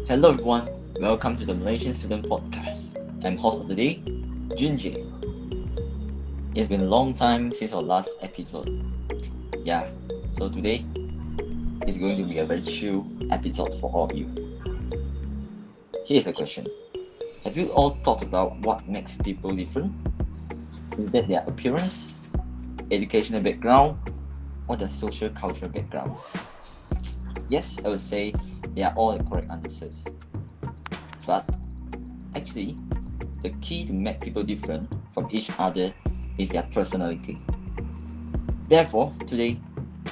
Hello everyone, welcome to the Malaysian Student Podcast. I'm host of the day, Junjie. It's been a long time since our last episode. Yeah, so today is going to be a very chill episode for all of you. Here's a question. Have you all thought about what makes people different? Is that their appearance, educational background, or their social cultural background? Yes, I would say they are all the correct answers. But actually, the key to make people different from each other is their personality. Therefore, today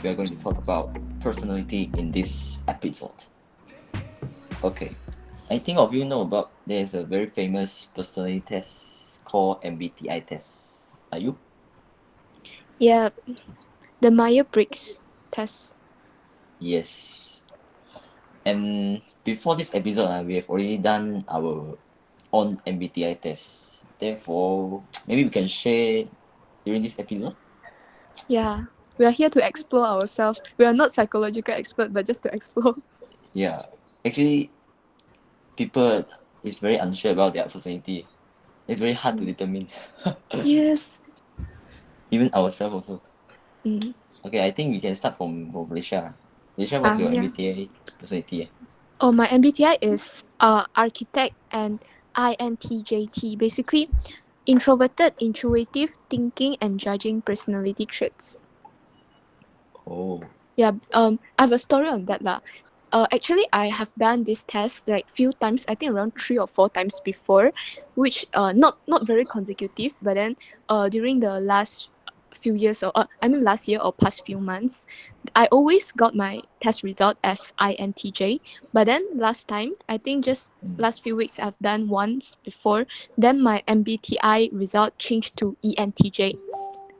we are going to talk about personality in this episode. Okay, I think all of you know about there's a very famous personality test called MBTI test. Are you? Yeah, the Myers-Briggs test. Yes. And before this episode, we have already done our own MBTI test. Therefore, maybe we can share during this episode. Yeah, we are here to explore ourselves. We are not psychological expert, but just to explore. Yeah, actually, people is very unsure about their personality. It's very hard to determine. Yes. Even ourselves also. Mm. Okay, I think we can start from Malaysia. Malaysia, what's your Yeah. MBTI personality? Oh, my MBTI is architect and INTJT. Basically, introverted, intuitive, thinking, and judging personality traits. Oh, Yeah. I have a story on that lah. Actually, I have done this test like few times. I think around 3 or 4 times before, which not very consecutive. But then during the last few years last year or past few months, I always got my test result as INTJ. But then last time, I think just last few weeks I've done once before. Then my MBTI result changed to ENTJ,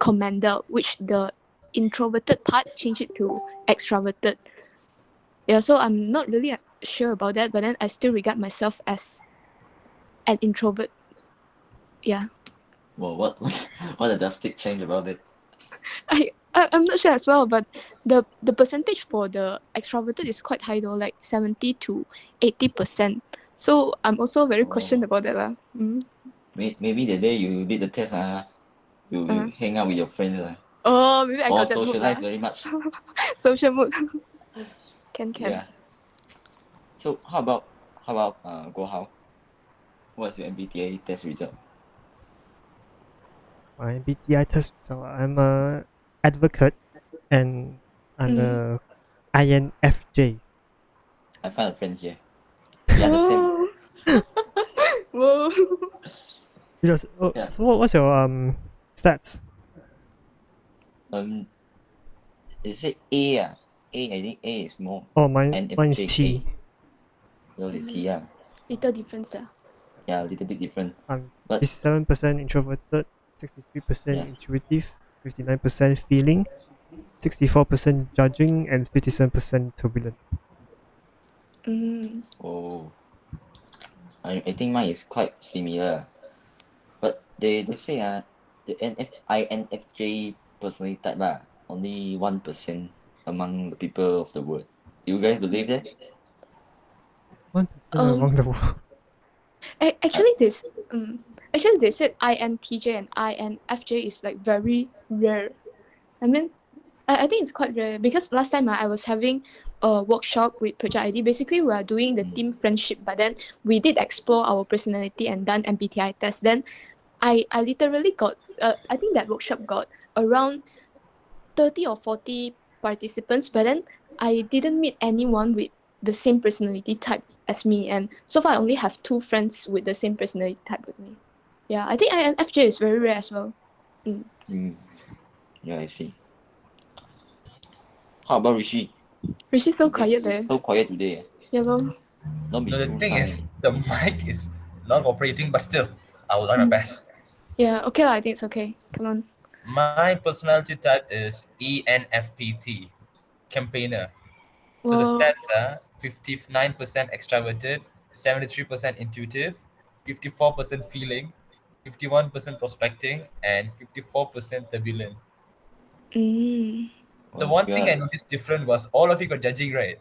commander, which the introverted part changed it to extroverted. Yeah, so I'm not really sure about that, but then I still regard myself as an introvert. Yeah, well, what what a drastic change about it. I'm not sure as well, but the percentage for the extroverted is quite high though, like 70 to 80%. So I'm also very Oh, questioned about that lah. maybe the day you did the test, you Uh, hang out with your friends, oh, maybe I or got that mood socialize lah. very much. Social mood. Can. Yeah. So how about Go How? What's your MBTI test result? My MBTI test. So I'm a advocate and I'm Mm. a INFJ. I find a friend here. We are the same. Whoa. Whoa. Because Yeah. so what's your stats? Um, is it A? I think A is more. Oh, mine NFJ is is A. T. Yours is T, yeah. Little difference lah. Yeah, a little bit different. I'm But 57% introverted, 63% yeah. intuitive, 59% feeling, 64% judging, and 57% turbulent. Oh, I think mine is quite similar. But they say the INFJ personality type only 1% among the people of the world. Do you guys believe that? 1% Um, among the world. Uh, Actually, actually they said INTJ and INFJ is like very rare. I mean, I think it's quite rare because last time I was having a workshop with Project ID. Basically, we are doing the team friendship, but then we did explore our personality and done MBTI test. Then I literally got I think that workshop got around 30 or 40 participants, but then I didn't meet anyone with the same personality type as me, and so far I only have two friends with the same personality type with me. Yeah, I think INFJ is very rare as well. yeah, I see. How about Rishi? Rishi's so Okay, quiet there. so quiet today. Yeah, lor. Don't be No, the too thing shy. is, the mic is not cooperating, but still, I will try my best. Yeah, okay lah. I think it's okay. Come on. My personality type is ENFPT, campaigner. So the Whoa. stats are 59% extroverted, 73% intuitive, 54% feeling, 51% prospecting, and 54% turbulent. Mm. The Well, one you thing I are, noticed different was all of you got judging right.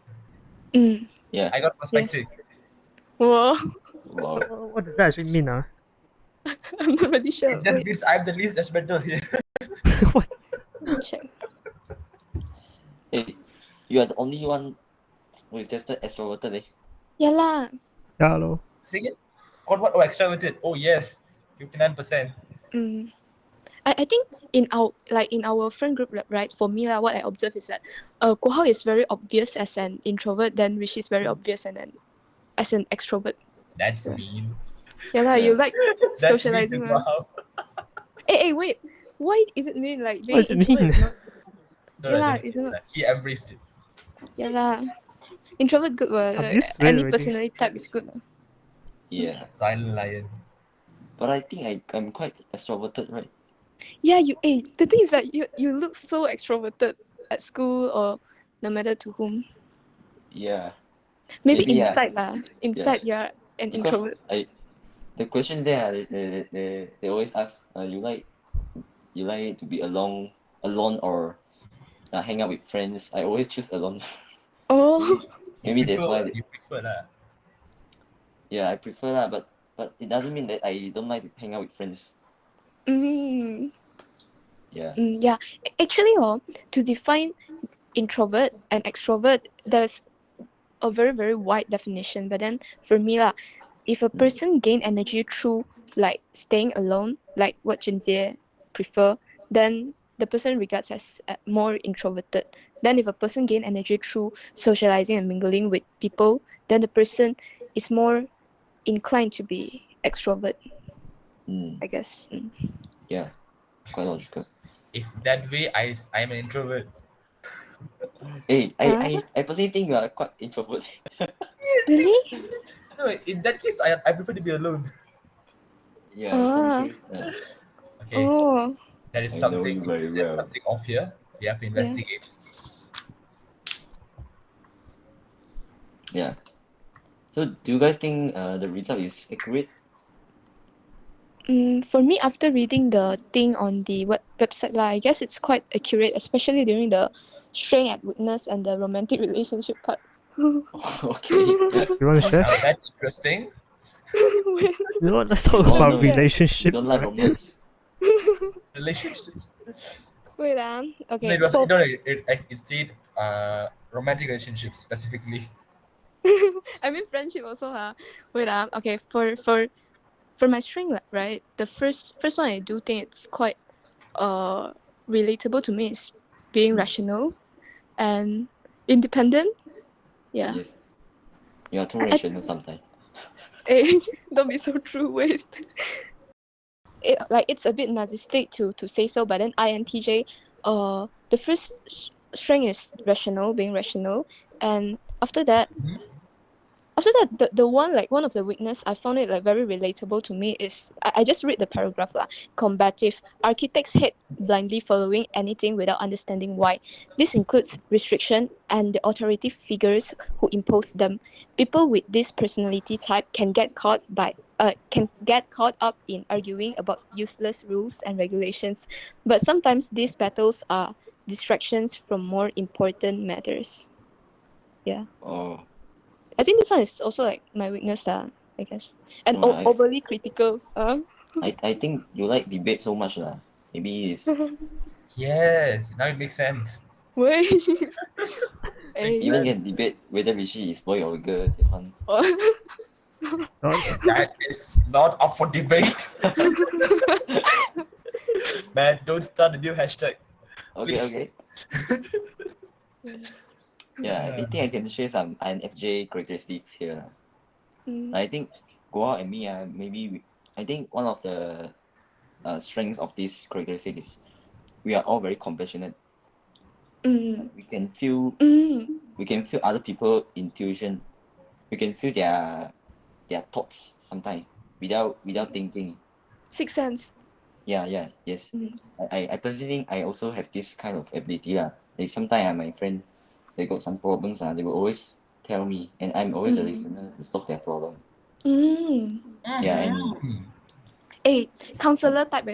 Mm. yeah. I got Yes. prospecting. Whoa, Wow. What does that actually mean? I'm not really sure. It just Wait, means I'm the least judgmental here. What? let me check. Hey, you are the only one who is tested extroverted, eh? Yeah lah. Yeah, hello. Say again? Called what? Oh, extroverted. Oh, yes. 59%. Mm. I think in our friend group, right, for me lah, what I observe is that Guo Hao is very obvious as an introvert, then Rishi is very obvious and then as an extrovert. That's Yeah. mean. Yeah lah, Yeah. you like That's mean to socializing go lah. out. Hey, wait. Why is it mean like What being does it introvert mean? is not? No, Yeah no, lah, just it's kidding not. lah. He embraced it. Yeah lah. Introvert good what? I'm Like, used to it any already. personality type is good. Yeah. Silent lion. But I think I'm quite extroverted, right? Yeah, the thing is that you look so extroverted at school or no matter to whom. Yeah. Maybe Maybe, yeah. inside lah. Inside you're an Because introvert. the questions there, they always ask, you like to be alone or hang out with friends. I always choose alone. Oh. Maybe that's why. You prefer lah. Yeah, I prefer that, but it doesn't mean that I don't like to hang out with friends. Mm. Yeah. Yeah. Actually, to define introvert and extrovert, there's a very very wide definition. But then for me lah, if a person gain energy through like staying alone, like what Junjie prefer, then the person regards as more introverted. Then if a person gain energy through socializing and mingling with people, then the person is more inclined to be extrovert, I guess. Yeah. Quite logical. If that way, I'm an introvert. Hey, Ah? I personally think you are quite introvert. Really? No, in that case, I prefer to be alone. Yeah, Ah. Okay, Oh. that is I know something. you very There's well. something off here. We have to investigate. Yeah. So do you guys think the result is accurate? For me, after reading the thing on the website, I guess it's quite accurate, especially during the strength and weakness and the romantic relationship part. Okay. You want to share? Now that's interesting. You know what? Let's talk Oh, about no, you relationships. don't like alright? romance. Relationship. Wait, okay. No, it was For, no, it said romantic relationships specifically. I mean friendship also, Wait, okay. For my strength, right? The first one I do think it's quite relatable to me is being rational and independent. Yeah. Yes. You are too I, rational sometimes. Hey, don't be so true. Wait. It's a bit narcissistic to say so, but then INTJ, the first strength is rational, being rational, and after that, the one of the weakness I found it like very relatable to me is I just read the paragraph lah. Combative architects hate blindly following anything without understanding why. This includes restriction and the authority figures who impose them. People with this personality type can get caught up in arguing about useless rules and regulations, but sometimes these battles are distractions from more important matters. Yeah. Oh. I think this one is also like my weakness, I guess. And No, overly critical. I think you like debate so much lah. Maybe it's Yes, now it makes sense. Wait. Makes Hey. even sense. can debate whether Rishi is boy or girl. This one. That is not up for debate. Man, don't start a new hashtag. Okay, Please. okay. Yeah, I think I can share some INFJ characteristics here lah. Mm. I think Goa and me, I think one of the strengths of this characteristic is we are all very compassionate. Mm. We can feel Mm. other people intuition. We can feel their thoughts sometimes without thinking. Sixth sense. Yeah, yes. Mm. I personally think I also have this kind of ability lah. Like sometimes my friend they got some problems they will always tell me, and I'm always a listener to solve their problem. Mm. Yeah, and Hey, counselor type.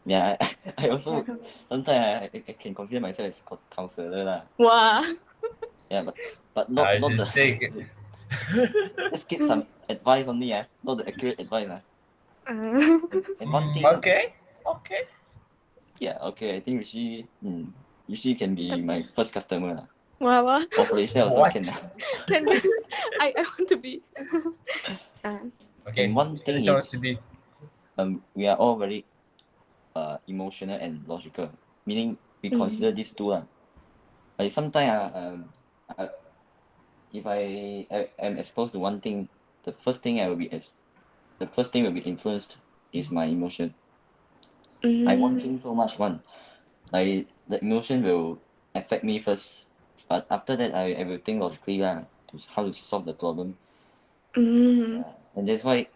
yeah, I Yeah, also sometimes I can consider myself as counselor lah. Wow. Yeah, but not the Narcissistic. just give some advice only, not the accurate advice. And one thing, Okay. Okay. yeah, okay, I think Rishi can be my first customer. Wow. Operation also What? can. Can I want to be. Okay. And one thing Shout out is, to the- we are all very emotional and logical, meaning we consider these two. Like sometimes if I am exposed to one thing, the first thing will be influenced is my emotion. I want things so much one. Like the emotion will affect me first. But after that I will think logically to how to solve the problem. And that's why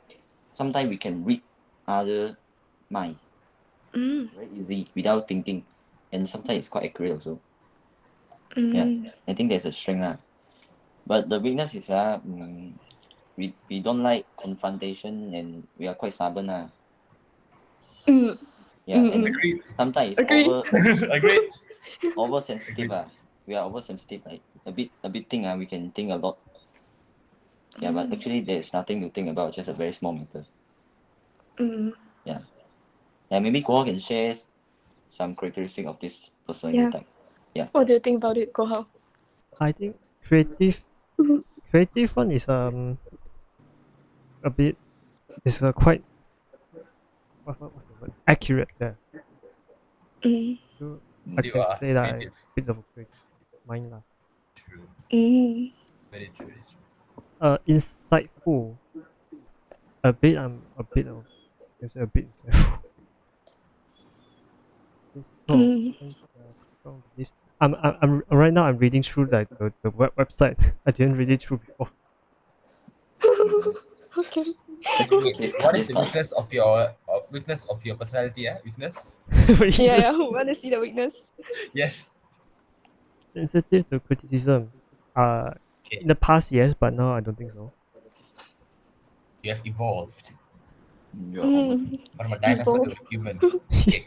sometimes we can read other mind very easy without thinking. And sometimes it's quite accurate also. Yeah. I think there's a strength. But the weakness is we don't like confrontation and we are quite stubborn. Yeah, and Agree. sometimes it's Agree. Agreed. oversensitive. We are oversensitive, like a bit thing we can think a lot. Yeah, but actually there's nothing to think about, just a very small matter. Yeah. Yeah, maybe Guo can share some characteristic of this personality Yeah. type. What do you think about it, Kohao? I think creative one is a bit is quite what's the word, accurate there. So I You can are say that I creative. a bit of a creative mind lah. True. Mm. Very true. Very true. Insightful. I'm a bit of I can say a bit insightful. Hence, strong beliefs. I'm right now. I'm reading through the website. I didn't read it through before. Okay. Wait, what is This the part. weakness of your personality? Weakness. Yeah. We want to see the weakness. Yes. Sensitive to criticism. Okay. In the past, yes, but now I don't think so. You have evolved You're almost from a dinosaur to a human. Okay.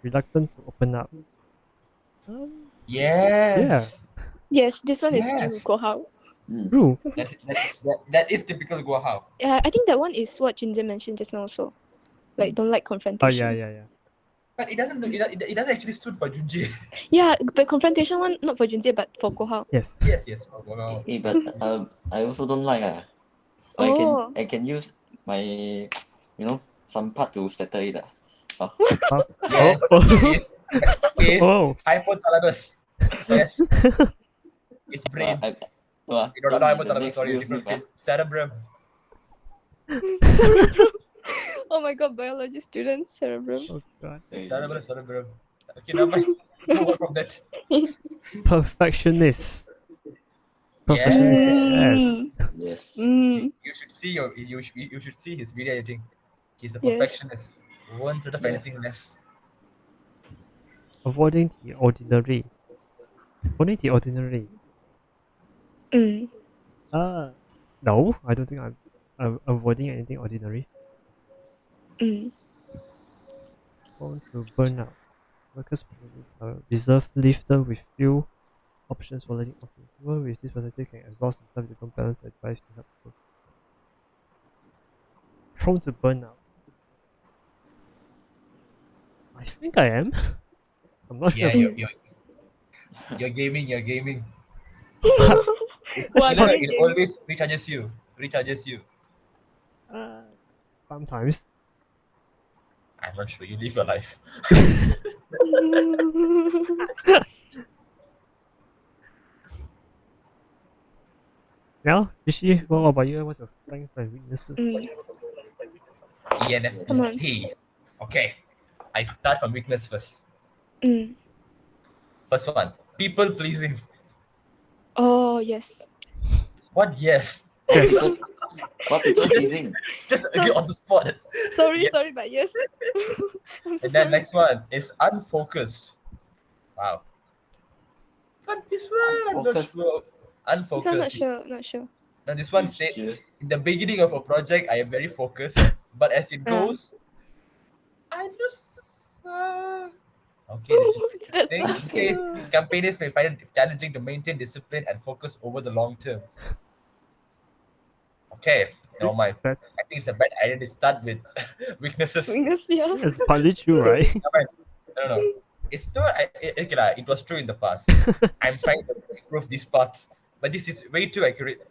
Reluctant to open up. Yeah, Yes. Yes, this one is you, Yes. Kohao. true. That is typical Guahao. Yeah, I think that one is what Junjie mentioned just now also. Like, don't like Oh confrontation. yeah. But it doesn't actually stood for Junji. Yeah, the confrontation one, not for Junjie, but for Kohao. Yes. Yes. Oh, wow. Hey, but I also don't like but Oh. I can use my some part to settle it. Oh. Huh? Yes. Oh. Is Oh. hypothalamus. Yes. It's brain. I, No, don't be the hypothalamus. next Sorry, Will different Smith. brain. Cerebrum. Oh my god, biology students, cerebrum. Oh god. Cerebrum. Okay, never mind. Move on from that. Perfectionist. Yes. Yes. Yes. You should see you should see his video editing. He's a Yes. perfectionist. Won't sort of Yeah. anything less. Avoiding the ordinary. Avoiding the ordinary. No, I don't think I'm avoiding anything ordinary. Prone to burnout. Workers reserve lifter with few options for letting off. People with this perspective can exhaust themselves if they don't balance their drive to help others. Prone to burnout. I think I am. I'm not Yeah, sure. you're gaming. You're gaming. Wow, It always recharges you. Uh, sometimes. I'm not sure. You live your life. Now, Rishi, what about you? What's your strengths and weaknesses? ENFP. Okay. I start from weakness first. First one. People pleasing. Oh, yes. What? Yes. Yes. What people pleasing? Just agree on the spot. Sorry, Yes. sorry, but yes. I'm so And then sorry. next one is unfocused. Wow. But this one, I'm not Unfocused. sure. This one, Unfocused. not sure. Now this one says, in the beginning of a project, I am very focused, but as it goes, I lose. Okay, That's in so case true. campaigners may find it challenging to maintain discipline and focus over the long term. Okay, no mind. But I think it's a bad idea to start with weaknesses. Yeah. it's partly true, right? No, mind. No. It's not. Okay, lah, it was true in the past. I'm trying to improve these parts, but this is way too accurate.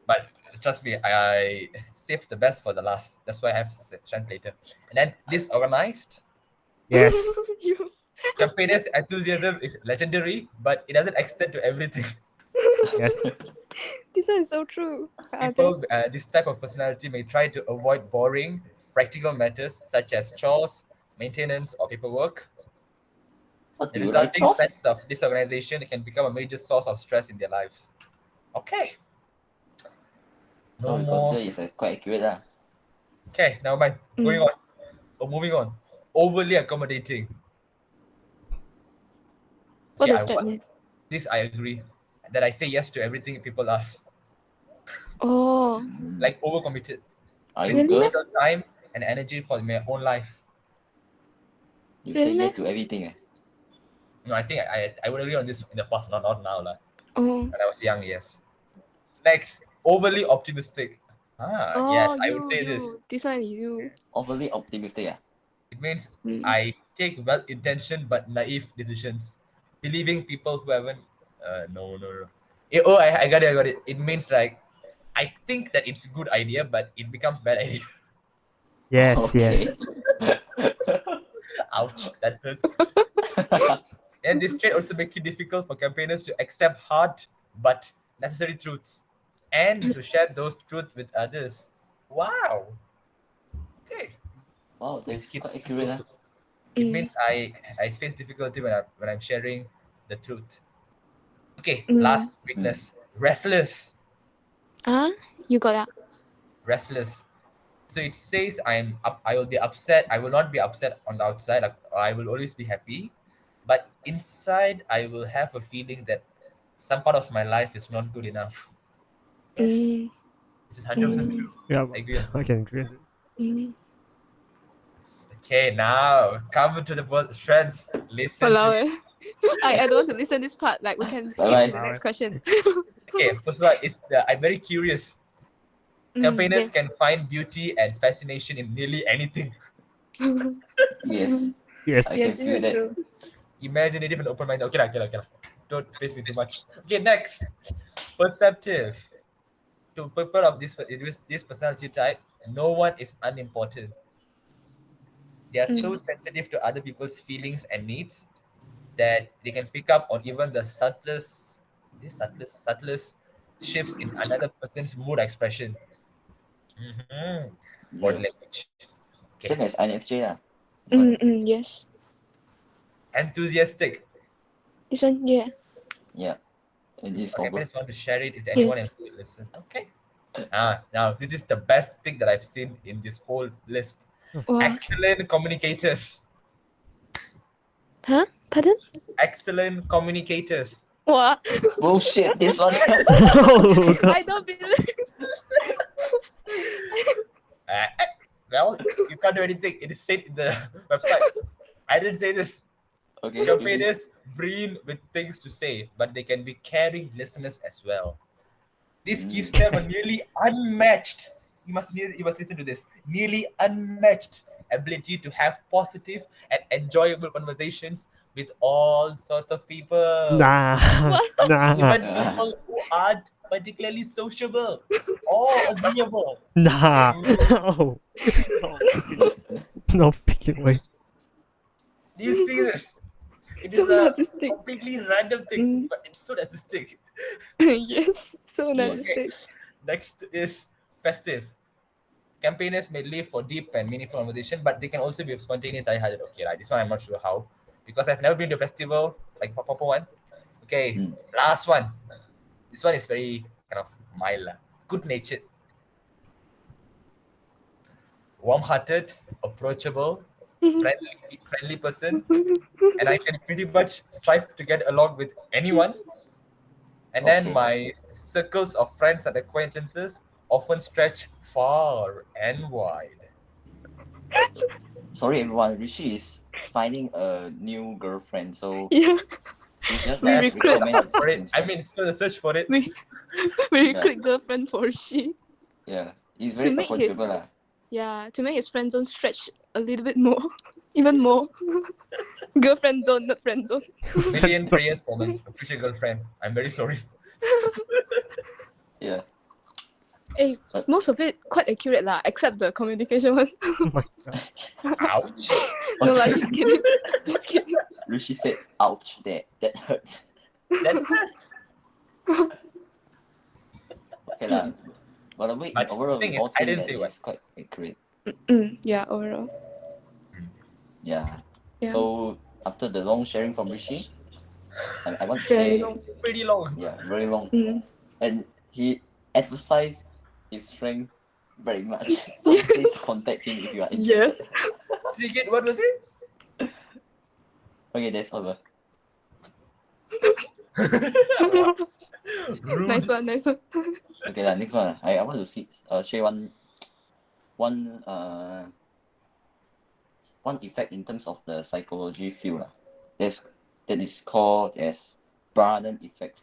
But trust me, I saved the best for the last. That's why I have strength later. And then disorganized. Yes. You. Campaigners' enthusiasm is legendary, but it doesn't extend to everything. Yes. This one is so true. People, this type of personality may try to avoid boring, practical matters such as chores, maintenance, or paperwork. What The do you like, resulting Joss? sense of disorganization can become a major source of stress in their lives. Okay, So no we more. consider it's quite accurate lah. Okay, now mind. Going on. Or moving on. Overly accommodating. What Okay, does that mean? this I agree. That I say yes to everything people ask. Oh, Like overcommitted. Are you Really, good? meh? Time and energy for my own life. You Really, say yes meh? to everything. No, I think I would agree on this in the past, not now. Lah. Oh. When I was young, yes. Next, overly optimistic. Yes, Oh, I would say this. This one you. Overly optimistic. It means Mm. I take well-intentioned but naive decisions, believing people who haven't. No. I got it. It means like I think that it's a good idea, but it becomes bad idea. Yes. Okay. Yes. Ouch, that hurts. And this trait also makes it difficult for campaigners to accept hard but necessary truths and to share those truths with others. Wow. Okay. Wow, This that's keeps quite me accurate. close Huh? to. It Mm. means I face difficulty when I'm sharing the truth. Okay, Mm. last weakness. Restless. You got that? Restless. So it says I will be upset. I will not be upset on the outside. Like, I will always be happy. But inside I will have a feeling that some part of my life is not good enough. Yes. Mm. This is 100% Mm. true. Yeah. I agree on I this. can agree. On it. Mm. Okay, now come to the friends. Listen to Walao, me. I don't want to listen this part. Like we can skip Bye-bye. to the next question. Okay, first one is I'm very curious. Campaigners Yes. can find beauty and fascination in nearly anything. Yes. Yes. I Yes, can feel it's that. true. Imaginative and open-minded. Okay lah. Don't praise me too much. Okay, next. Perceptive. To people of this personality type, no one is unimportant. They are so sensitive to other people's feelings and needs that they can pick up on even the subtlest shifts in another person's mood expression. Body Yeah. language. Okay. Same as INFJ lah. This one. Yes. Enthusiastic. This one, yeah. Yeah. It is Okay, I over. just want to share it with anyone Yes. else who will listen. Okay. Now this is the best thing that I've seen in this whole list. Wow. Excellent communicators. Huh? Pardon? Excellent communicators. What? Bullshit, this one. Oh, God. I don't believe. Uh, well, you can't do anything. It is said in the website. I didn't say this. Okay. Campaigners brilliant with things to say, but they can be caring listeners as well. This gives them a nearly unmatched. You must listen to this. Nearly unmatched ability to have positive and enjoyable conversations with all sorts of people. Nah. Nah. Even people who aren't particularly sociable or agreeable. Nah. No. No freaking way. Do you see this? It So is a narcissistic. completely random thing, but it's so narcissistic. Yes. So Yes. narcissistic. Next is festive. Campaigners may live for deep and meaningful conversation, but they can also be spontaneous. I had it. Okay, right. This one I'm not sure how, because I've never been to a festival like Papa one. Okay, last one. This one is very kind of mild, good natured, warm-hearted, approachable, friendly person, and I can pretty much strive to get along with anyone. And then Okay. my circles of friends and acquaintances often stretch far and wide. Sorry everyone, Rishi is finding a new girlfriend, so Yeah. It's just We like recruit- recommend for it. himself. I mean, still a search for it. we recruit girlfriend for she. Yeah, he's very make his- approachable lah. Yeah, to make his friend zone stretch a little bit more, even more. Girlfriend zone, not friend zone. Million prayers for my future girlfriend. I'm very sorry. Yeah. Hey, most of it quite accurate lah, except the communication one. Oh my god. Ouch. No lah, just kidding. Just kidding. Rishi said, "Ouch, that hurts." That hurts. Okay lah. But the way But overall, thing we is, all I think didn't that say what. it's quite accurate. Yeah, overall. Yeah. Yeah. So after the long sharing from Rishi, I want to Very share. long. Pretty long. Yeah, very long, Mm. and he emphasized his strength very much. So please contact him if you are interested. Yes. Secret, what was it? Okay, that's over. Rude. Nice one, nice one. Okay lah, next one. I want to share one effect in terms of the psychology field lah. That is called as Barnum effect.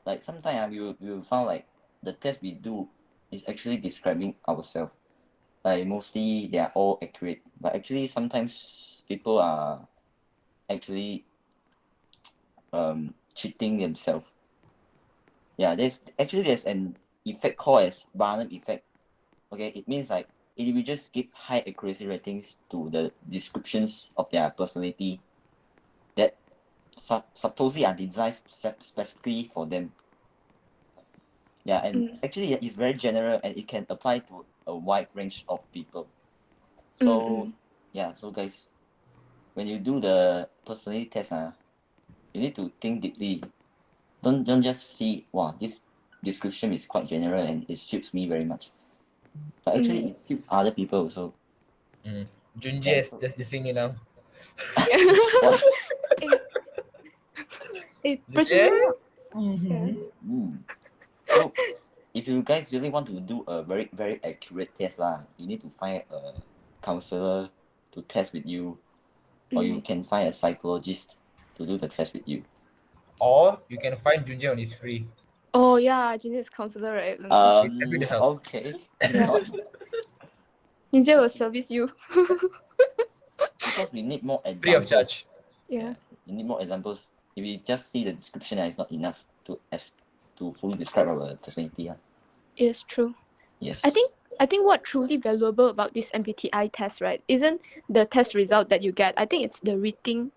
Like sometimes we will found like the test we do is actually describing ourselves. Like mostly they are all accurate, but actually sometimes people are actually cheating themselves. Yeah, there's an effect called as Barnum effect. Okay, it means like individuals give high accuracy ratings to the descriptions of their personality that supposedly are designed specifically for them. Yeah, and actually it's very general and it can apply to a wide range of people. So yeah, so guys, when you do the personality test, you need to think deeply. Don't just see, wow, this description is quite general and it suits me very much. But actually it suits other people also. Junji Yeah, is just dissing me now. What? Personally, So if you guys really want to do a very, very accurate test you need to find a counselor to test with you, or you can find a psychologist to do the test with you. Or you can find Junji on his free. oh yeah, Jinja is counselor, right? Happy to help. Okay. Jinja will service you. Because we need more examples. Free of charge. Yeah. You need more examples. If we just see the description, it's not enough to fully describe our personality. It's true. Yes. I think what truly valuable about this MBTI test, right, isn't the test result that you get. I think it's the reading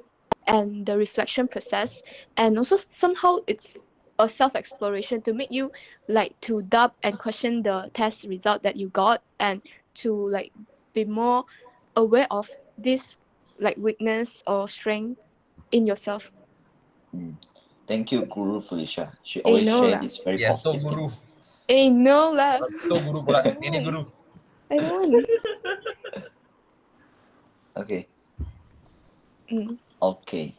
and the reflection process, and also somehow it's a self-exploration to make you like to doubt and question the test result that you got, and to like be more aware of this like weakness or strength in yourself. Thank you, Guru Felicia. She always no shared lah. these very Yeah, so positive guru. things. No lah. So guru pula. Ini guru. I don't want. Okay. Mm. Okay.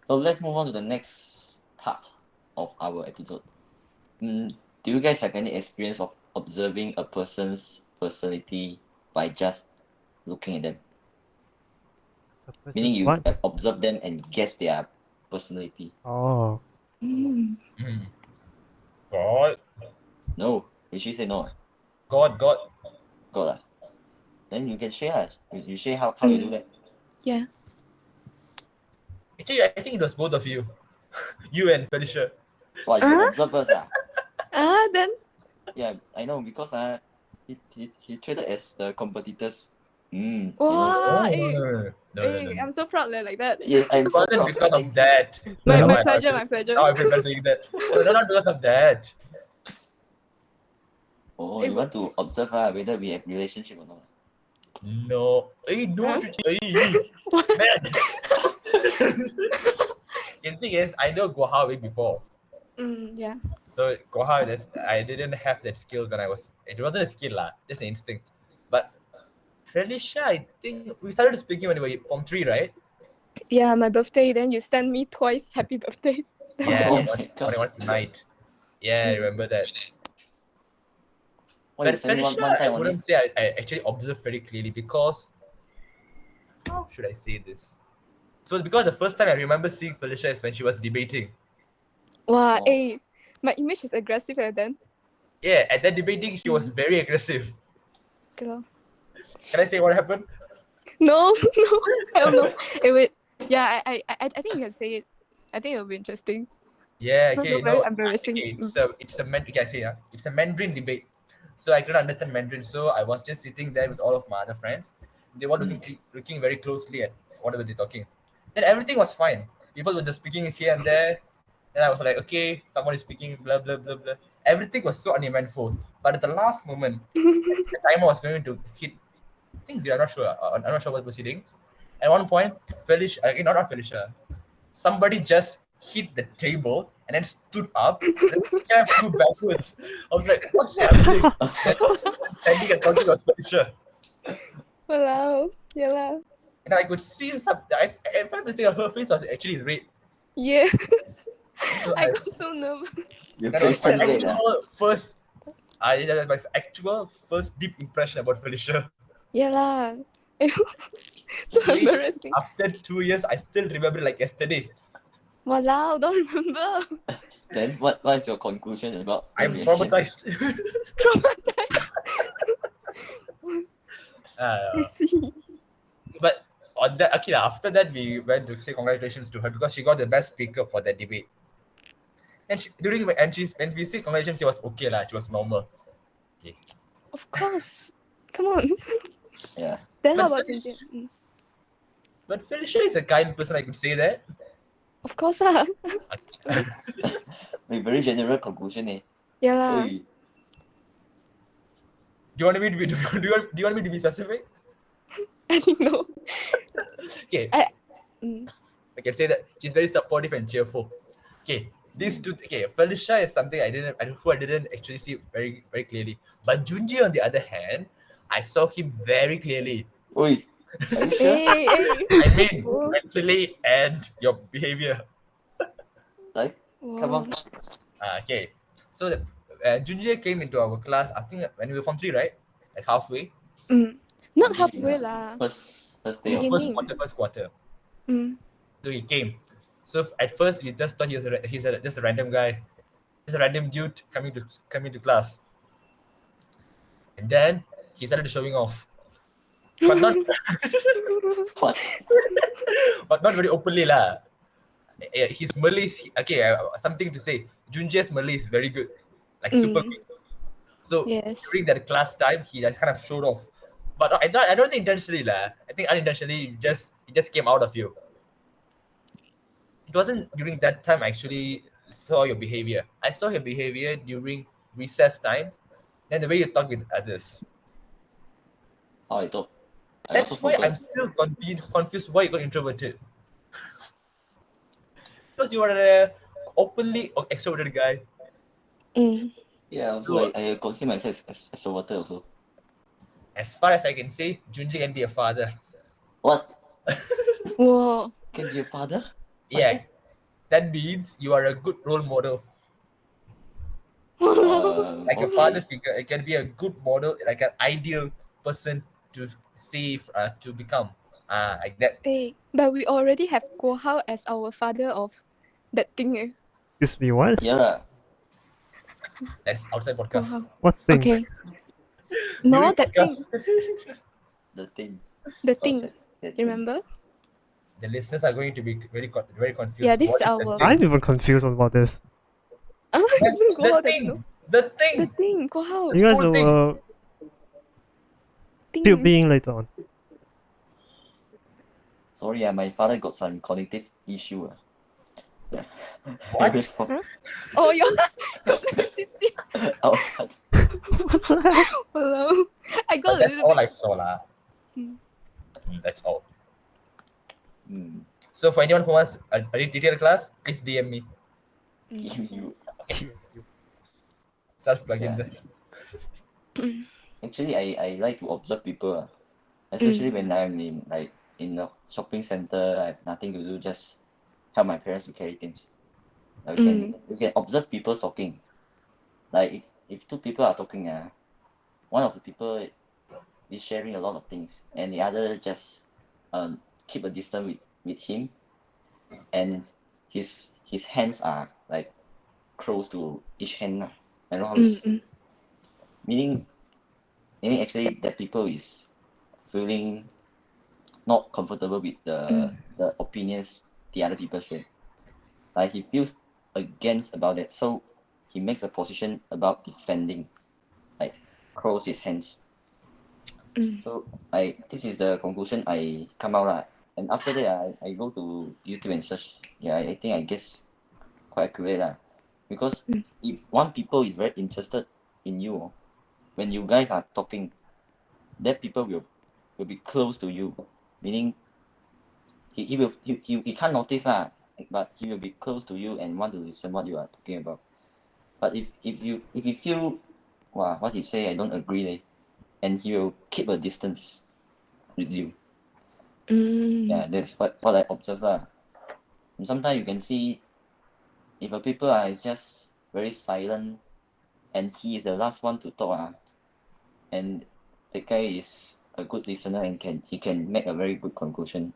So let's move on to the next part of our episode. Do you guys have any experience of observing a person's personality by just looking at them? A person's Meaning you what? observe them and guess their personality. Oh. God. No. Rishi say no. God. God lah. Then you can share lah. You share how you do that. Yeah. Actually, I think it was both of you. You and Felicia. Wow, you observe first Then. Yeah, I know because he traded as the competitors. You know. Wow. No. I'm so proud like that. Yes, I'm It so wasn't proud. because of that. My No, pleasure, my pleasure. Now I feel bad saying that. No, not because of that. Oh, you want to observe whether we have relationship or not. No. Hey, no. Man. The thing is, I know Goha way before. Yeah. So Goha, I didn't have that skill when it wasn't a skill lah, just an instinct. But Felicia, I think we started speaking when we were Form 3, right? Yeah, my birthday. Then you send me twice happy birthday. Yeah, Oh my gosh. once tonight. Yeah, I remember that. Why you But send me Felicia, one I time only? wouldn't say I actually observed very clearly because how should I say this? So because the first time I remember seeing Felicia is when she was debating. Wow, Oh. my image is aggressive then. Yeah, at that debating, she was very aggressive. Okay, lor. Can I say what happened? No, no, hell no. Wait. Yeah, I think you can say it. I think it'll be interesting. Yeah, Not okay, very no, embarrassing. okay, it's a okay, I say, it's a Mandarin debate. So I couldn't understand Mandarin, so I was just sitting there with all of my other friends. They were looking very closely at whatever they're talking. Then everything was fine. People were just speaking here and there. And I was like, okay, someone is speaking, blah blah blah blah. Everything was so uneventful. But at the last moment, the timer was going to hit. I think zero. I'm not sure what proceedings. At one point, Felicia, not Felicia, somebody just hit the table and then stood up and then the chair flew backwards. I was like, what's happening? Then standing and talking was Felicia. Wow. Yeah lah. And I could see some. If I'm mistaken, her face was actually red. Yeah. So I got so nervous. Your that was face my turned red, ah. actual first. That was my actual first deep impression about Felicia. Yeah lah. So Really? embarrassing. After 2 years, I still remember like yesterday. Wow, don't remember. Then what is your conclusion about the I'm reaction? traumatized. Traumatized. I uh, see. but on that, okay, after that, we went to say congratulations to her because she got the best speaker for that debate. And when we say congratulations, she was okay lah. She was normal. Okay. Of course. Come on. Yeah. Then how But about Jinjin? But Felicia is a kind person. I could say that. Of course lah. Like very general conclusion, eh? Yeah lah. Oi. Do you want me to be? Do you want me to be specific? I think no. Okay. Mm. I can say that she's very supportive and cheerful. Okay. These two. Okay. Felicia is something I didn't actually see very very clearly. But Junji, on the other hand, I saw him very clearly. Oi. Are you sure? Hey. I mean, Oh. mentally and your behavior. Like, come on. Okay. So Junji came into our class. I think when we were Form 3, right? Like halfway. Not halfway lah. First day of Beginning. First quarter. Mm. So he came. So at first we just thought he's just a random guy, just a random dude coming to class. And then he started showing off, but not what? but not very openly lah. His Malay, okay, something to say. Junji's Malay is very good, like super good. So Yes. during that class time, he just kind of showed off. But I don't think intentionally lah. I think unintentionally, it just came out of you. It wasn't during that time I actually saw your behavior. I saw your behavior during recess time, and the way you talk with others. How I thought. I That's also why forgot. I'm still confused why you got introverted. Because you are a openly extroverted guy. Yeah, also So, I consider myself as extroverted also. as far as I can say, Junji can be a father. What? Whoa. Can be a father? Yeah, that means you are a good role model. Like a Okay. father figure, it can be a good model, like an ideal person to see, to become. Like that. Hey, but we already have Kohao as our father of that thing. Excuse me, what? Yeah lah. That's outside podcast. Kohao. What thing? Okay. No, During that thing. podcast, The thing. The Oh, thing. that thing. Remember? the listeners are going to be very confused. Yeah, this What is is the our. thing? I'm even confused about this. Even The Kohao doesn't thing, know. the The thing. thing, Kohao. You guys Cool thing. will Thing. still being later on. Sorry, my father got some cognitive issue. Yeah. What? Huh? Oh, your Our Hello. I got But a that's little all bit. I saw lah. Hmm. That's all. Mm. So for anyone who wants a detailed class, please DM me. You. Self plug in Yeah. there. Actually, I like to observe people, especially when I'm in a shopping center. I have nothing to do, just help my parents to carry things. You can observe people talking. Like if two people are talking, one of the people is sharing a lot of things, and the other just keep a distance with him and his hands are like close to each hand lah. I don't know how to meaning actually that people is feeling not comfortable with the opinions the other people share. Like he feels against about it, so he makes a position about defending, like close his hands. So this is the conclusion I come out lah. And after that I go to YouTube and search. Yeah, I think I guess quite accurate lah. Because if one people is very interested in you, when you guys are talking, that people will be close to you. Meaning he can't notice lah, but he will be close to you and want to listen what you are talking about. But if you feel wow what he say I don't agree leh, and he will keep a distance with you. Yeah, that's what I observe lah. And sometimes you can see if a people is just very silent and he is the last one to talk and the guy is a good listener and he can make a very good conclusion.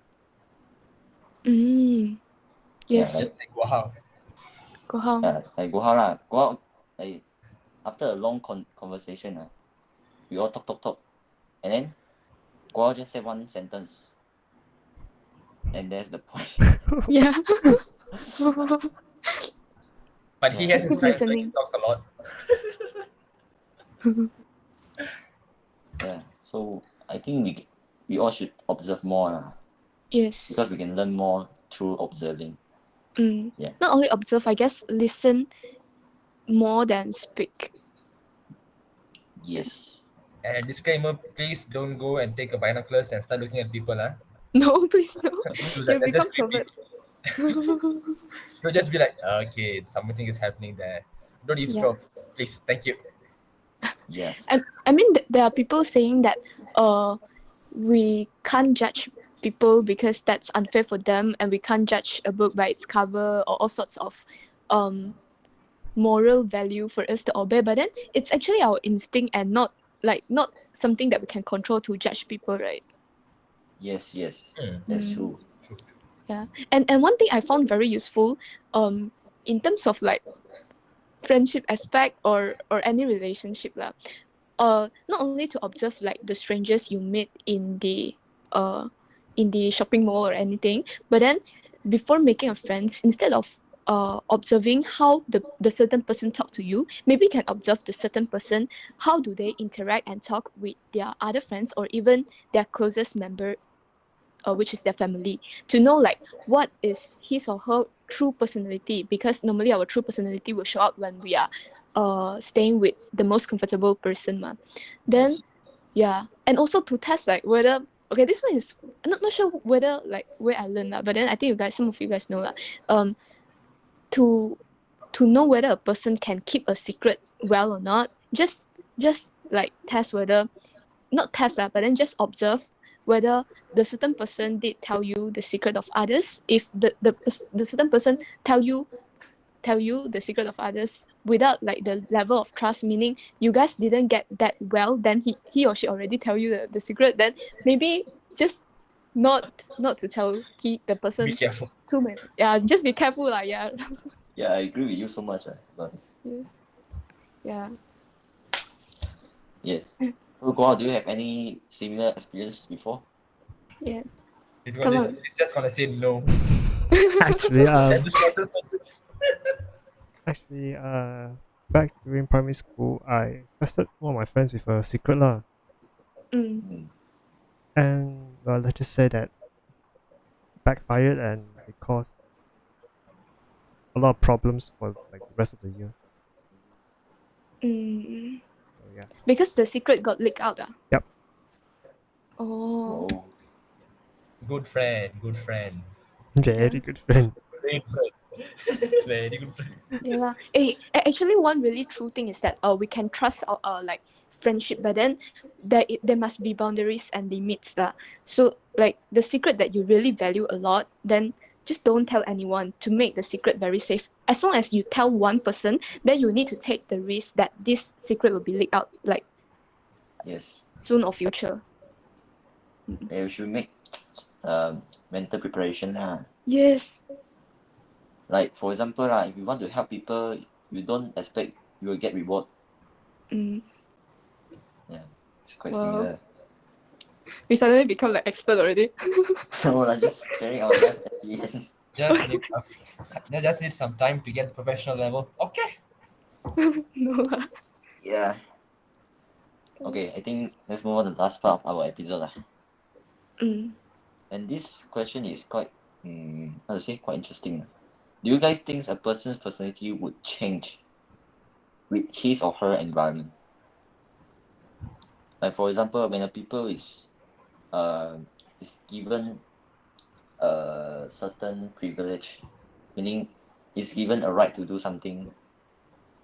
Yes. Just like wow. Go home. Like go out like after a long conversation we all talk and then go out just say one sentence and that's the point. Yeah. But he has his Good times when he listening. talks a lot. Yeah, so I think we all should observe more Yes. because we can learn more through observing. Yeah. Not only observe, I guess listen more than speak. Yes. And a disclaimer, please don't go and take a binoculars and start looking at people. No, please no. Don't do You that. That's become just creepy. pervert. So just be like, okay, something is happening there. Don't eavesdrop, please. Thank you. Yeah. I mean, there are people saying that we can't judge people because that's unfair for them, and we can't judge a book by its cover or all sorts of moral value for us to obey. But then it's actually our instinct and not something that we can control to judge people, right? Yes. That's true. True. Yeah. And one thing I found very useful in terms of like friendship aspect or any relationship lah. Not only to observe like the strangers you meet in the shopping mall or anything, but then before making a friends, instead of observing how the certain person talk to you, maybe you can observe the certain person, how do they interact and talk with their other friends or even their closest member, which is their family, to know like what is his or her true personality, because normally our true personality will show up when we are staying with the most comfortable person then yeah, and also to test like whether, okay, this one is not sure whether like where I learned but then I think some of you guys know to know whether a person can keep a secret well or not, just like test whether, not test but then just observe whether the certain person did tell you the secret of others. If the certain person tell you the secret of others without like the level of trust, meaning you guys didn't get that well, then he or she already tell you the secret, then maybe just not to tell the person Be careful. too many. Yeah, just be careful yeah. Yeah, I agree with you so much about this. Yes. Yeah. Yes. So Guo, do you have any similar experience before? Yeah. He's Come on. just gonna say no. Actually, And this water sentence. actually, back during primary school, I trusted one of my friends with a secret lah. And well, let's just say that backfired and it caused a lot of problems for like the rest of the year. So yeah. Because the secret got leaked out Yep. Oh. Oh. Good friend. Very good friend. Great friend. Very good friend. Yeah. Actually, one really true thing is that we can trust our like friendship, but then there must be boundaries and limits So like the secret that you really value a lot, then just don't tell anyone, to make the secret very safe. As long as you tell one person, then you need to take the risk that this secret will be leaked out like Yes. soon or future. You should make mental preparation. Yes. Like for example, if you want to help people, you don't expect you will get reward. Mm. Yeah, it's quite Wow. similar. We suddenly become like expert already. So I just sharing our life experience. Just need just need some time to get professional level. Okay. No lah. Yeah. Okay, I think let's move on to the last part of our episode. Mm. And this question is quite, how to say, quite interesting. Do you guys think a person's personality would change with his or her environment? Like for example, when a people is given a certain privilege, meaning is given a right to do something,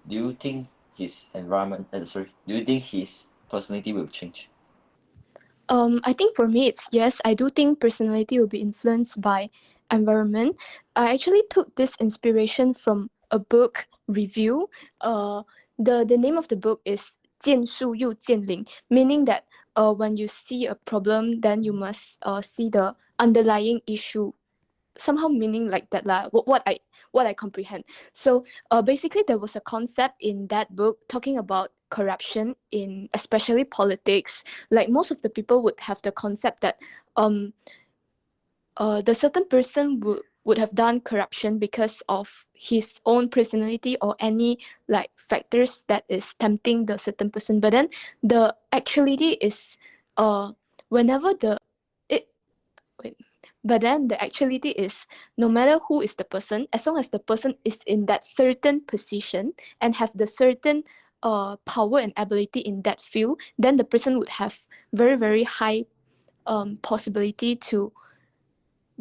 do you think his environment, do you think his personality will change? I think for me it's yes. I do think personality will be influenced by environment. I actually took this inspiration from a book review. The name of the book is 见树又见林, meaning that when you see a problem, then you must see the underlying issue. Somehow meaning like that lah. What I comprehend. So basically there was a concept in that book talking about corruption in especially politics. Like most of the people would have the concept that the certain person would have done corruption because of his own personality or any like factors that is tempting the certain person. But then the actuality is whenever the it wait but then the actuality is no matter who is the person, as long as the person is in that certain position and have the certain power and ability in that field, then the person would have very very high possibility to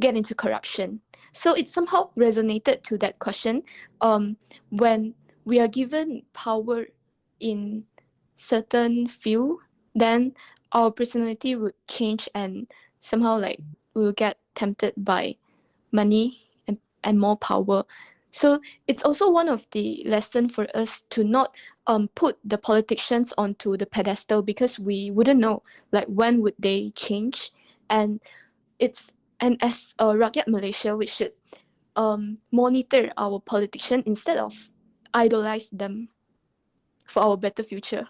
get into corruption. So it somehow resonated to that question. When we are given power in certain field, then our personality would change and somehow like we'll get tempted by money and more power. So it's also one of the lesson for us to not put the politicians onto the pedestal because we wouldn't know like when would they change. And it's and as a rakyat Malaysia, we should monitor our politician instead of idolize them for our better future.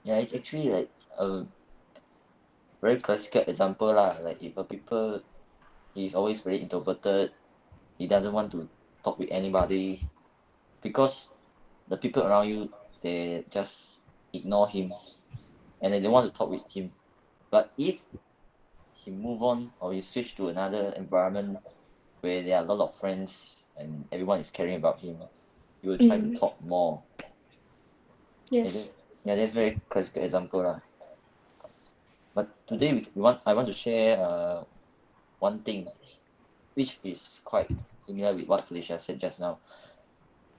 Yeah, it's actually like a very classical example lah. Like if a people is always very introverted, he doesn't want to talk with anybody because the people around you they just ignore him and they don't want to talk with him. But if he move on or he switch to another environment where there are a lot of friends and everyone is caring about him, he will try to talk more. Yes. Yeah, that's very classical example lah. But today I want to share one thing which is quite similar with what Felicia said just now.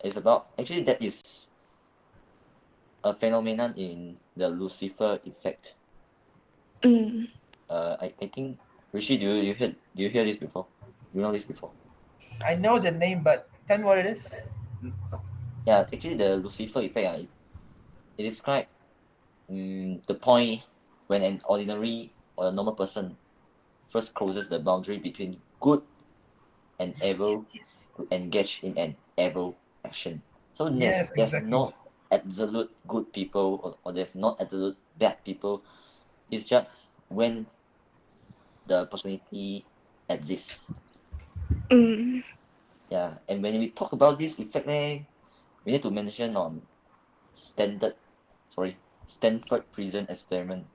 It's about actually that is a phenomenon in the Lucifer effect. I think Rishi, do you hear this before? Do you know this before? I know the name, but tell me what it is. Yeah, actually the Lucifer effect, it describes the point when an ordinary or a normal person first crosses the boundary between good and evil to engage in an evil action. So Yes, there's exactly. no absolute good people or there's not absolute bad people. It's just when the personality exists. Yeah, and when we talk about this effect, we need to mention on Stanford Prison Experiment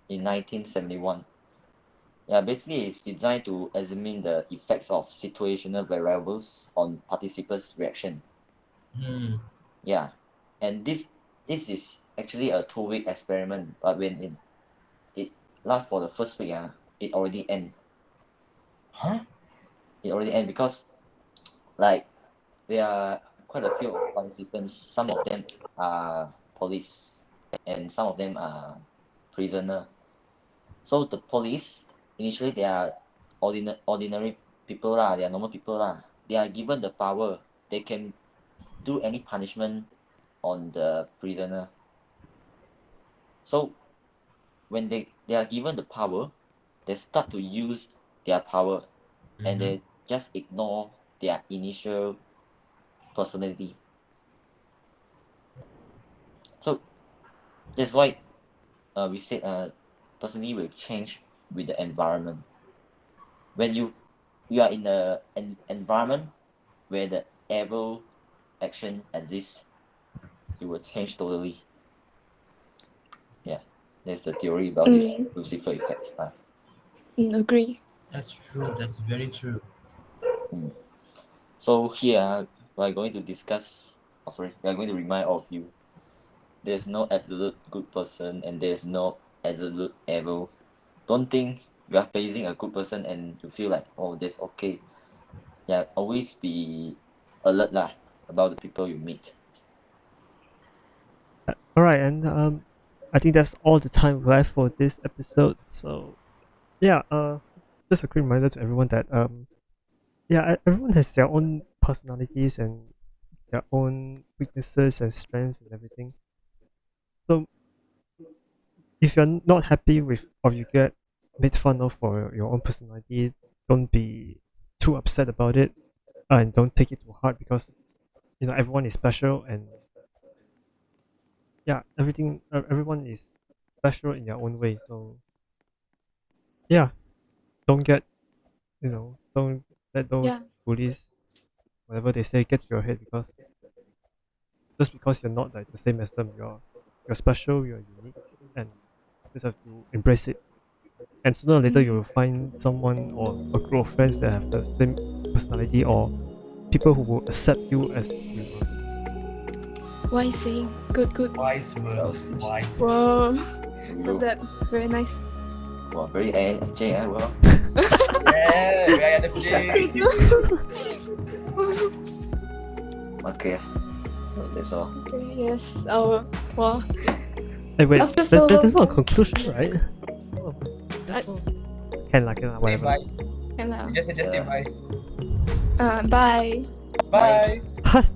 in 1971. Yeah, basically it's designed to examine the effects of situational variables on participants' reaction. Yeah, and this is actually a 2-week experiment, but when it lasts for the first week, it already end. Huh? It already end because like there are quite a few participants. Some of them are police, and some of them are prisoner. So the police initially they are ordinary people lah. They are normal people lah. They are given the power. They can do any punishment on the prisoner. So when they are given the power, they start to use their power and just ignore their initial personality. So that's why we said personality will change with the environment. When you are in an environment where the evil action exists, it will change totally. Yeah, that's the theory about this Lucifer effect. Agree. That's true. That's very true. So here we are going to discuss. Oh, sorry, we are going to remind all of you. There's no absolute good person and there's no absolute evil. Don't think you are facing a good person and you feel like, oh, that's okay. Yeah, always be alert lah about the people you meet. Alright, and I think that's all the time we have for this episode. So yeah, just a quick reminder to everyone that everyone has their own personalities and their own weaknesses and strengths and everything. So if you're not happy with or you get made fun of for your own personality, don't be too upset about it, and don't take it too hard because everyone is special, and everyone is special in their own way. So yeah, don't get don't let those Yeah. bullies, whatever they say, get to your head, because just because you're not like the same as them, you're special, you're unique, and you just have to embrace it. And sooner or later, you'll find someone or a group of friends that have the same personality, or people who will accept you as you are. Wise saying. Good. Wise words. Wise words. Whoa. You, Love that. Very nice. well, very INFJ, well. Yeah, very NFJ. Okay. That's all. Okay, yes. Wow. Hey, wait, After so that's not a long. conclusion, right? Oh, that's all. Can lah, Say whatever. bye. Can lah. Just say bye. Bye. Bye. What?